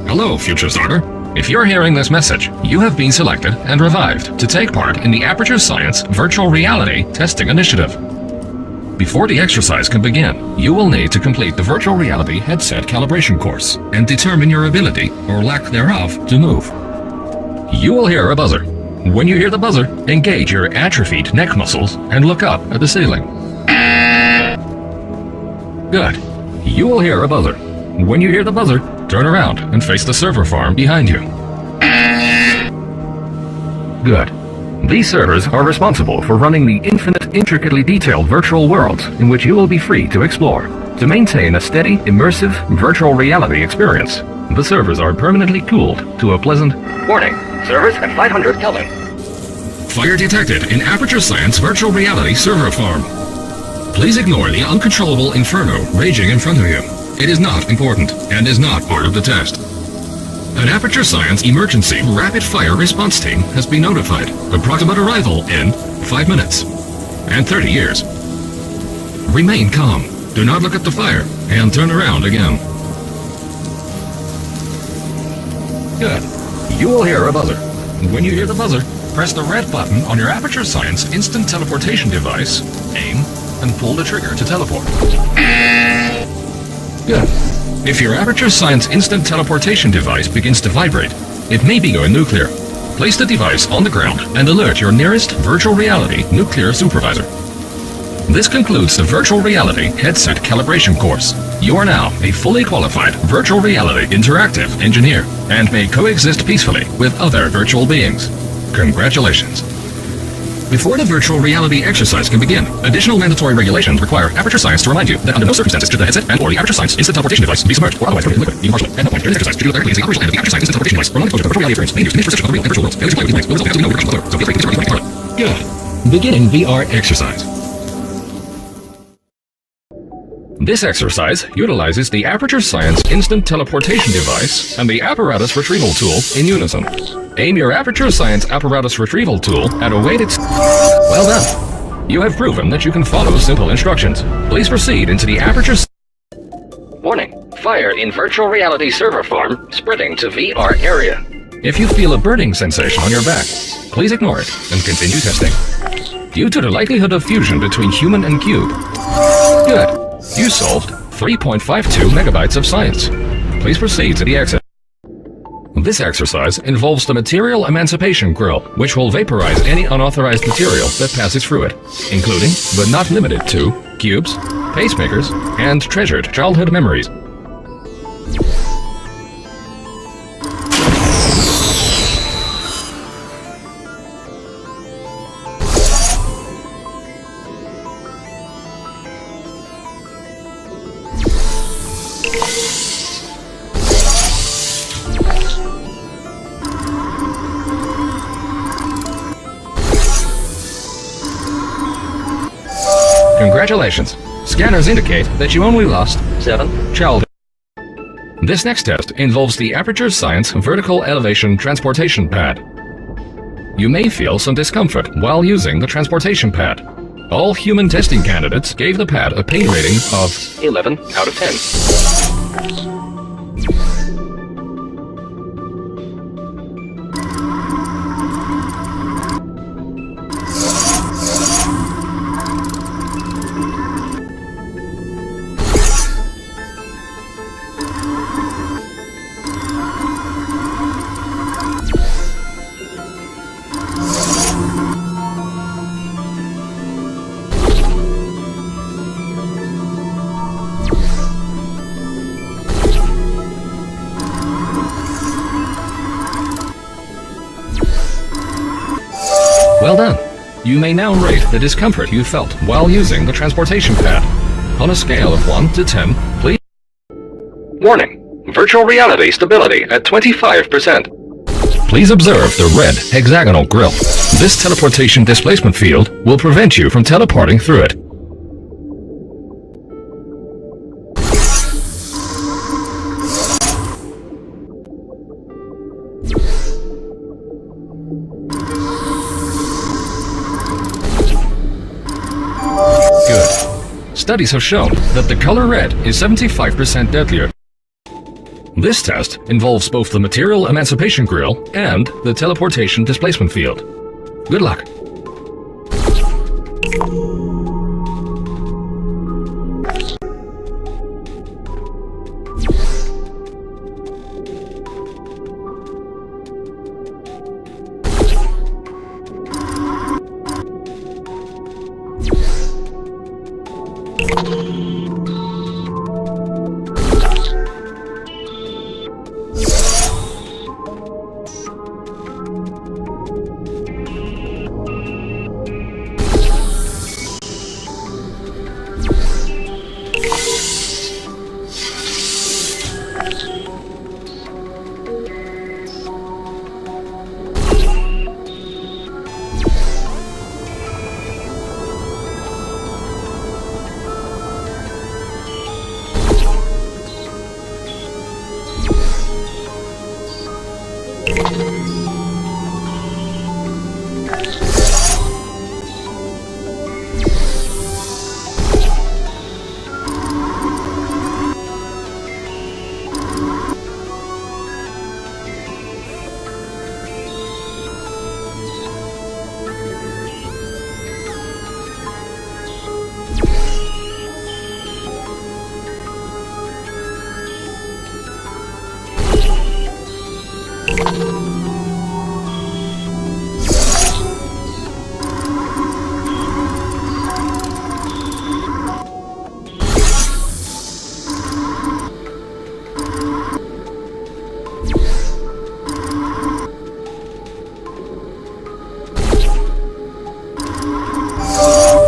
Hello, future starter. If you're hearing this message, you have been selected and revived to take part in the Aperture Science Virtual Reality Testing Initiative. Before the exercise can begin, you will need to complete the Virtual Reality Headset Calibration course and determine your ability, or lack thereof, to move. You will hear a buzzer. When you hear the buzzer, engage your atrophied neck muscles and look up at the ceiling. Good. You will hear a buzzer. When you hear the buzzer, turn around and face the server farm behind you. Good. These servers are responsible for running the infinite, intricately detailed virtual worlds in which you will be free to explore. To maintain a steady, immersive, virtual reality experience, the servers are permanently cooled to a pleasant... Warning, servers at 500 Kelvin. Fire detected in Aperture Science Virtual Reality Server Farm. Please ignore the uncontrollable inferno raging in front of you. It is not important and is not part of the test. An Aperture Science Emergency Rapid Fire Response Team has been notified. Approximate arrival in 5 minutes and 30 years. Remain calm. Do not look at the fire and turn around again. Good. You will hear a buzzer. When you hear the buzzer, press the red button on your Aperture Science Instant Teleportation device, aim, and pull the trigger to teleport. Good. If your Aperture Science Instant Teleportation device begins to vibrate, it may be going nuclear. Place the device on the ground and alert your nearest virtual reality nuclear supervisor. This concludes the Virtual Reality Headset Calibration course. You are now a fully qualified virtual reality interactive engineer and may coexist peacefully with other virtual beings. Congratulations. Before the virtual reality exercise can begin, additional mandatory regulations require Aperture Science to remind you that under no circumstances should the headset and/or the Aperture Science Instant Teleportation device be submerged or otherwise covered in liquid, even partially. At no point during this exercise should you directly into the operational end of the Aperture Science Instant Teleportation device or non-exposure to virtual reality experience may induce diminished perception of the real and virtual worlds. Failure to comply with these links will result in absolutely no reduction whatsoever, so feel free to disregard the pilot. Good. Beginning VR exercise. This exercise utilizes the Aperture Science Instant Teleportation device and the Apparatus Retrieval tool in unison. Aim your Aperture Science Apparatus Retrieval tool at a weighted... Well done! You have proven that you can follow simple instructions. Please proceed into the Aperture... Warning! Fire in Virtual Reality Server Farm spreading to VR area. If you feel a burning sensation on your back, please ignore it and continue testing. Due to the likelihood of fusion between human and cube... Good! You solved 3.52 megabytes of science. Please proceed to the exit. This exercise involves the Material Emancipation Grill, which will vaporize any unauthorized material that passes through it, including, but not limited to, cubes, pacemakers, and treasured childhood memories. Congratulations! Scanners indicate that you only lost 7 childhood. This next test involves the Aperture Science Vertical Elevation Transportation Pad. You may feel some discomfort while using the transportation pad. All human testing candidates gave the pad a pain rating of 11 out of 10. Well done! You may now rate the discomfort you felt while using the transportation pad. On a scale of 1 to 10, please... Warning! Virtual reality stability at 25%. Please observe the red hexagonal grill. This teleportation displacement field will prevent you from teleporting through it. Studies have shown that the color red is 75% deadlier. This test involves both the material emancipation grill and the teleportation displacement field. Good luck.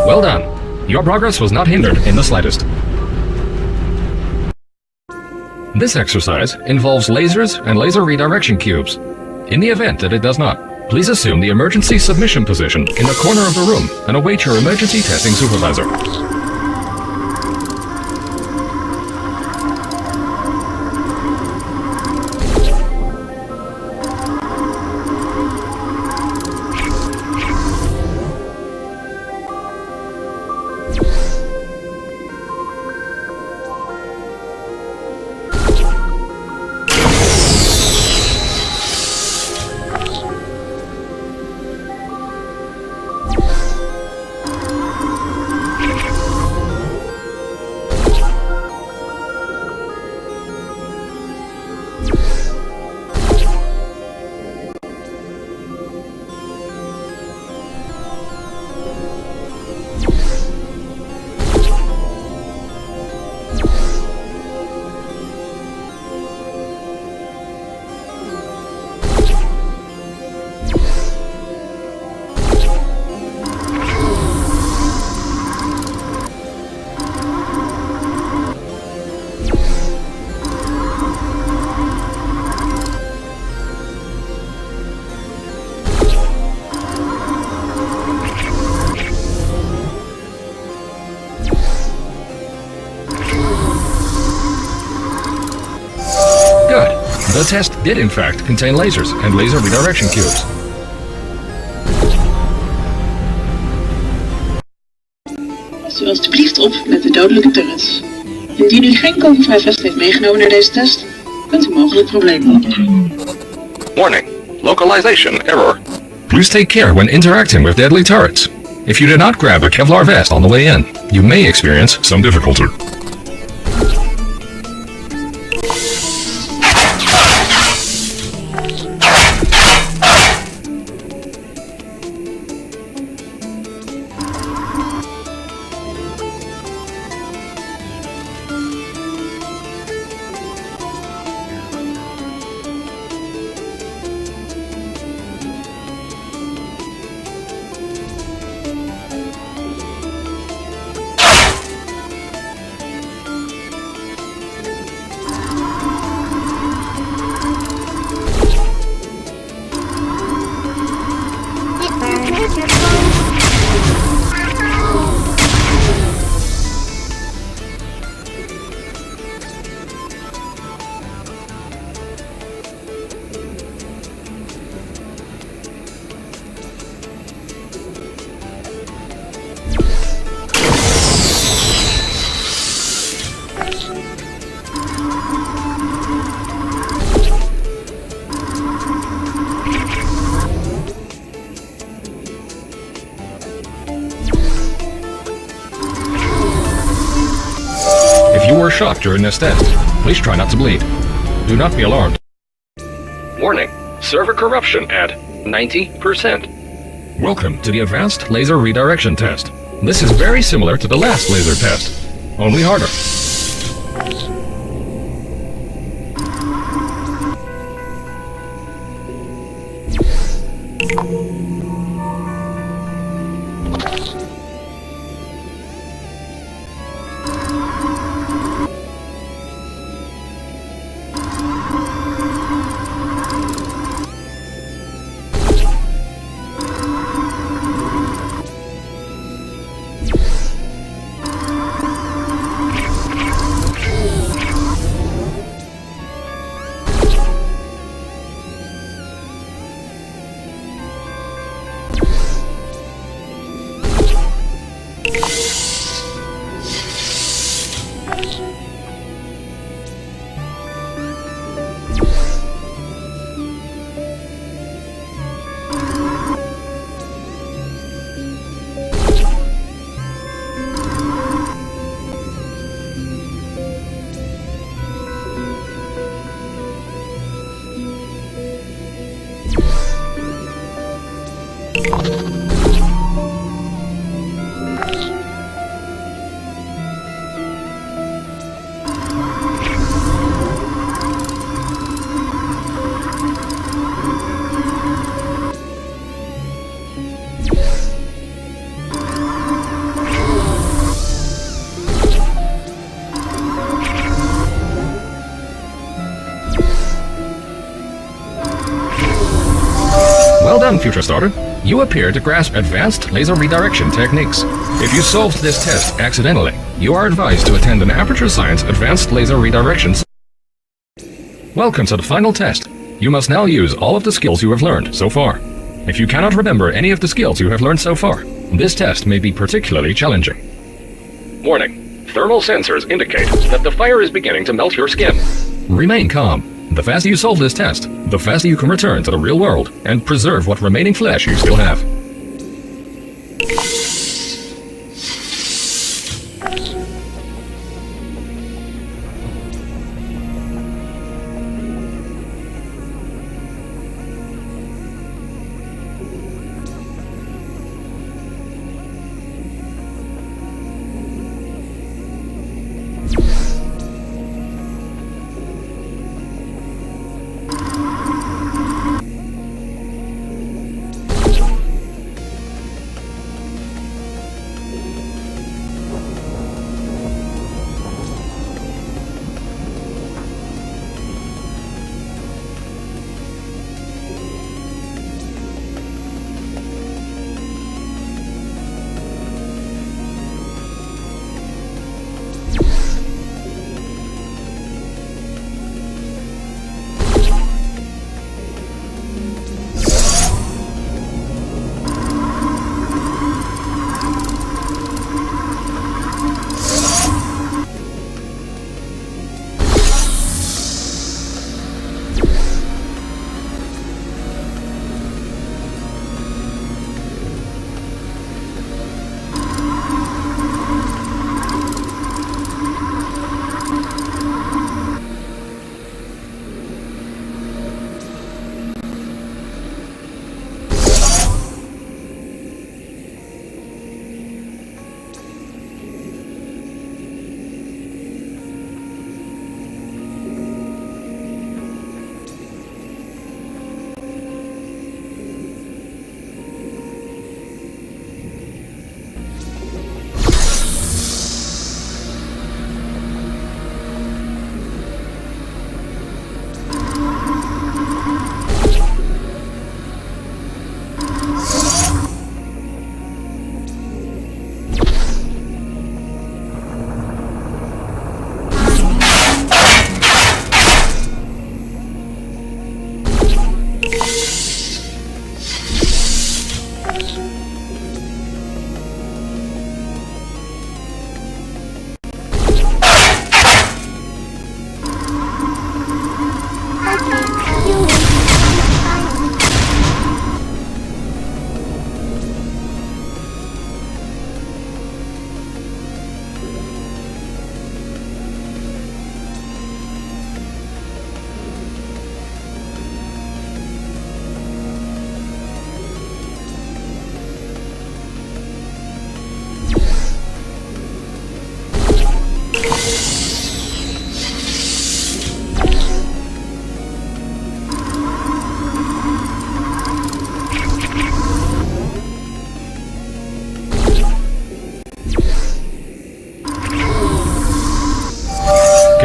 Well done. Your progress was not hindered in the slightest. This exercise involves lasers and laser redirection cubes. In the event that it does not, please assume the emergency submission position in the corner of the room and await your emergency testing supervisor. The test did in fact contain lasers and laser redirection cubes. Pas u alstublieft op met de dodelijke turrets. Indien u geen code 5 heeft meegenomen naar deze test, kunt u mogelijk problemen oplopen. Warning. Localization error. Please take care when interacting with deadly turrets. If you did not grab a Kevlar vest on the way in, you may experience some difficulty. you were shocked during this test, please try not to bleed. Do not be alarmed. Warning, server corruption at 90%. Welcome to the Advanced Laser Redirection Test. This is very similar to the last laser test, only harder. Well done, Future Starter. You appear to grasp advanced laser redirection techniques. If you solved this test accidentally, you are advised to attend an Aperture Science Advanced Laser Redirection. Welcome to the final test. You must now use all of the skills you have learned so far. If you cannot remember any of the skills you have learned so far, this test may be particularly challenging. Warning. Thermal sensors indicate that the fire is beginning to melt your skin. Remain calm. The faster you solve this test, the faster you can return to the real world and preserve what remaining flesh you still have.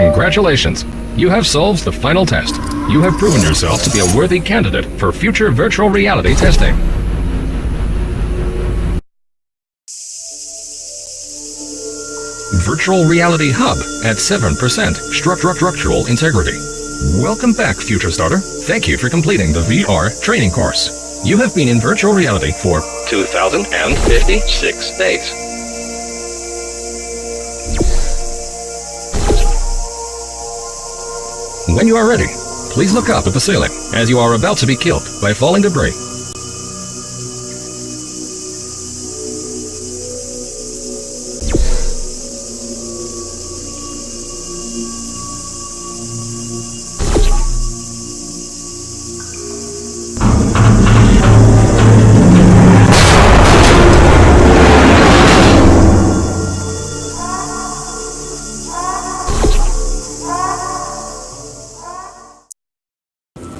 Congratulations! You have solved the final test. You have proven yourself to be a worthy candidate for future virtual reality testing. Virtual Reality Hub at 7% structural integrity. Welcome back, Future Starter. Thank you for completing the VR training course. You have been in virtual reality for 2,056 days. When you are ready, please look up at the ceiling as you are about to be killed by falling debris.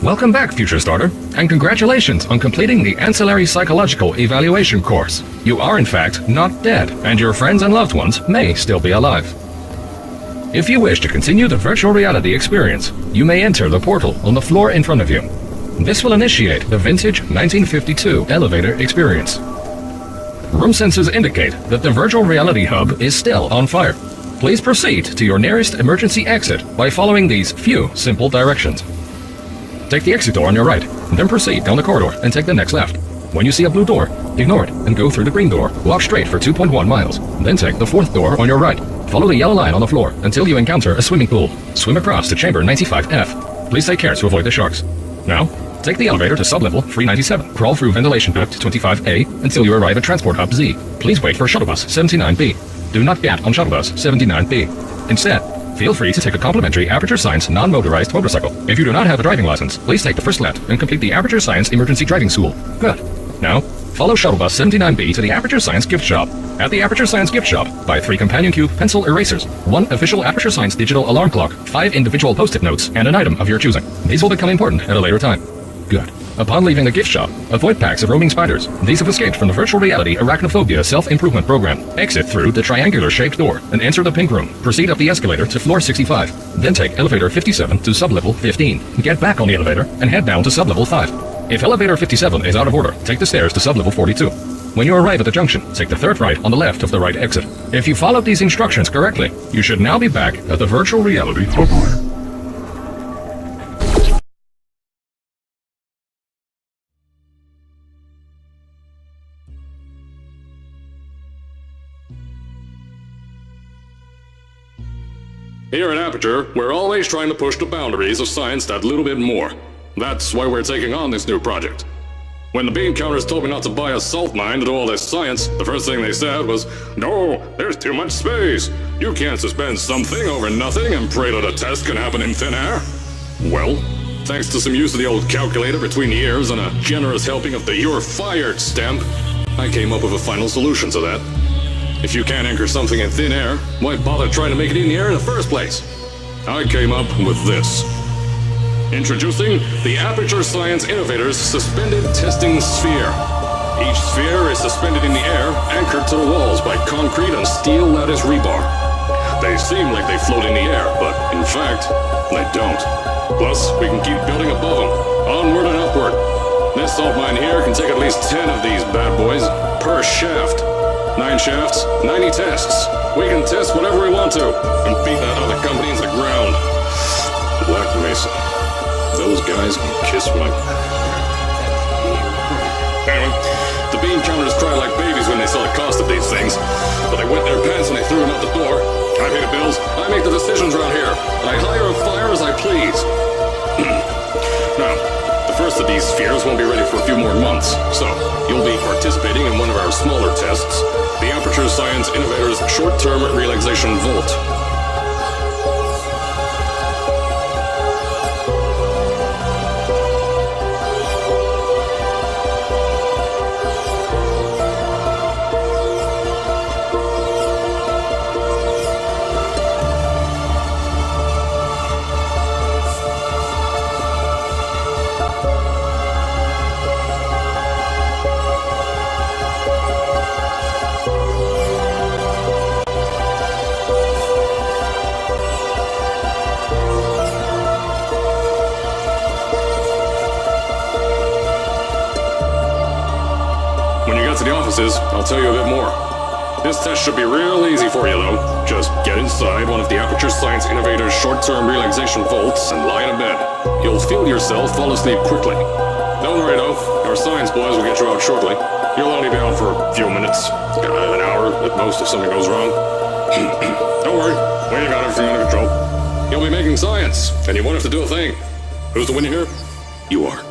Welcome back, Future Starter, and congratulations on completing the Ancillary Psychological Evaluation course. You are in fact not dead, and your friends and loved ones may still be alive. If you wish to continue the virtual reality experience, you may enter the portal on the floor in front of you. This will initiate the vintage 1952 elevator experience. Room sensors indicate that the virtual reality hub is still on fire. Please proceed to your nearest emergency exit by following these few simple directions. Take the exit door on your right, then proceed down the corridor and take the next left. When you see a blue door, ignore it and go through the green door. Walk straight for 2.1 miles. Then take the fourth door on your right. Follow the yellow line on the floor until you encounter a swimming pool. Swim across to chamber 95F. Please take care to avoid the sharks. Now, take the elevator to sublevel 397. Crawl through ventilation duct 25A until you arrive at transport hub Z. Please wait for shuttle bus 79B. Do not get on shuttle bus 79B. Instead, feel free to take a complimentary Aperture Science non-motorized motorcycle. If you do not have a driving license, please take the first left and complete the Aperture Science Emergency Driving School. Good. Now, follow Shuttle Bus 79B to the Aperture Science Gift Shop. At the Aperture Science Gift Shop, buy 3 Companion Cube pencil erasers, 1 official Aperture Science digital alarm clock, 5 individual post-it notes, and an item of your choosing. These will become important at a later time. Good. Upon leaving the gift shop, avoid packs of roaming spiders. These have escaped from the virtual reality arachnophobia self-improvement program. Exit through the triangular-shaped door and enter the pink room. Proceed up the escalator to floor 65. Then take elevator 57 to sublevel 15. Get back on the elevator and head down to sublevel 5. If elevator 57 is out of order, take the stairs to sublevel 42. When you arrive at the junction, take the third right on the left of the right exit. If you followed these instructions correctly, you should now be back at the virtual reality hub. Here at Aperture, we're always trying to push the boundaries of science that little bit more. That's why we're taking on this new project. When the bean counters told me not to buy a salt mine to do all this science, the first thing they said was, "No, there's too much space. You can't suspend something over nothing and pray that a test can happen in thin air." Well, thanks to some use of the old calculator between the ears and a generous helping of the "you're fired" stamp, I came up with a final solution to that. If you can't anchor something in thin air, why bother trying to make it in the air in the first place? I came up with this. Introducing the Aperture Science Innovators Suspended Testing Sphere. Each sphere is suspended in the air, anchored to the walls by concrete and steel lattice rebar. They seem like they float in the air, but in fact, they don't. Plus, we can keep building above them, onward and upward. This salt mine here can take at least 10 of these bad boys per shaft. 9 shafts, 90 tests. We can test whatever we want to, and beat that other company into the ground. Black Mesa. Those guys can kiss my... Anyway, the bean counters cried like babies when they saw the cost of these things, but they wet their pants when they threw them out the door. I pay the bills, I make the decisions around here, and I hire and fire as I please. Now, the first of these spheres won't be ready for a few more months, so you'll be participating in one of our smaller tests, the Aperture Science Innovators Short-Term Relaxation Vault. get to the offices, I'll tell you a bit more. This test should be real easy for you, though. Just get inside one of the Aperture Science Innovator's short-term relaxation vaults and lie in a bed. You'll feel yourself fall asleep quickly. Don't worry, though. Our science boys will get you out shortly. You'll only be out for a few minutes. An hour at most if something goes wrong. Don't worry. We got everything under control. You'll be making science, and you won't have to do a thing. Who's the winner here? You are.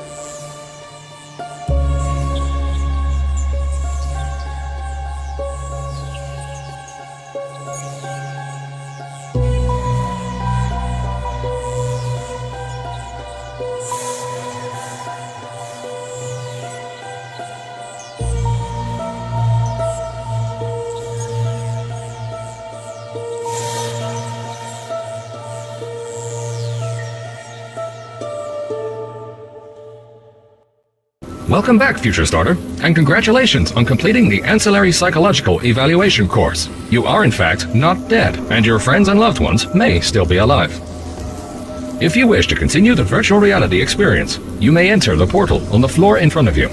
Welcome back, Future Starter, and congratulations on completing the Ancillary Psychological Evaluation course. You are, in fact, not dead, and your friends and loved ones may still be alive. If you wish to continue the virtual reality experience, you may enter the portal on the floor in front of you.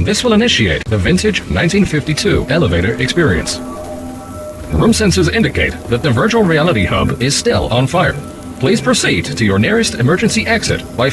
This will initiate the vintage 1952 elevator experience. Room sensors indicate that the virtual reality hub is still on fire. Please proceed to your nearest emergency exit by